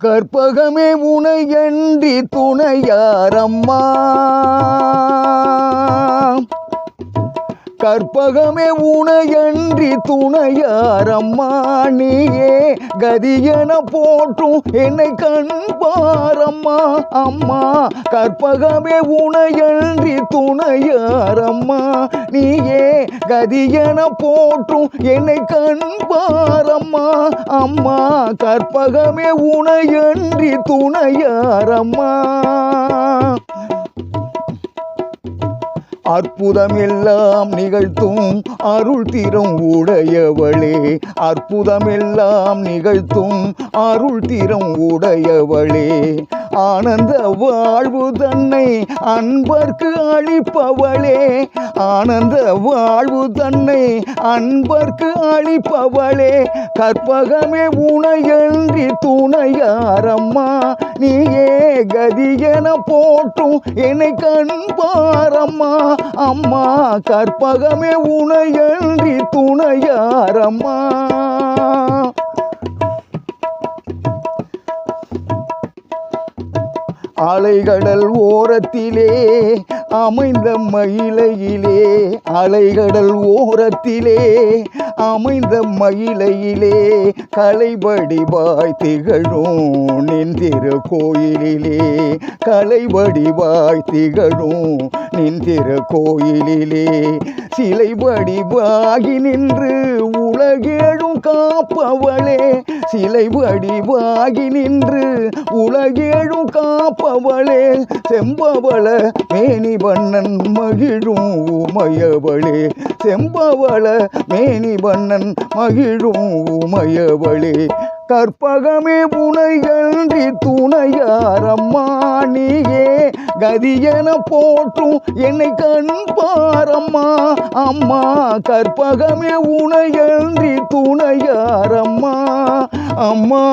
கற்பகமே உனையன்றி துணையாரம்மா, கற்பகமே உனையன்றி துணையாரம்மா, நீயே கதியென போற்றும் என்னை கண்பாரம்மா. அம்மா கற்பகமே உனையன்றி துணையாரம்மா, நீயே கதியென போற்றும் என்னை கண்பாரம்மா. அம்மா கற்பகமே உனையன்றி துணையாரம்மா. அற்புதமெல்லாம் நிகழ்த்தும் அருள் திறம் உடையவளே, அற்புதமெல்லாம் நிகழ்த்தும் அருள் திறம் உடையவளே, ஆனந்த வாழ்வு தன்னை அன்பர்க்கு அளிப்பவளே, ஆனந்த வாழ்வு தன்னை அன்பர்க்கு அளிப்பவளே, கற்பகமே உனையன்றி துணையாரம்மா, நீயே கதியென போற்றும் என்னை கண்பாரம்மா. அம்மா கற்பகமே உனையன்றி துணையாரம்மா. அலைகடல் ஓரத்திலே அமைந்த மயிலையிலே, அலைகடல் ஓரத்திலே அமைந்த மயிலையிலே, கலைவடிவாய் திகழும் நின் திருக்கோயிலிலே, கலைவடிவாய் திகழும் நின் திருக்கோயிலிலே, சிலை வடிவாகி நின்று உலகேழும் காப்பவளே, சிலை வடிவாகி நின்று உலகேழும் காப்பவளே, செம்பவள மேனி வண்ணன் மகிழும் உமையவளே, செம்பவள மேனி வண்ணன் மகிழும் உமையவளே, கற்பகமே உனையன்றி துணையாரம்மா, நீயே கதியென போற்றும் என்னை கண்பாரம்மா. அம்மா கற்பகமே உனையன்றி துணையாரம்மா. அம்மா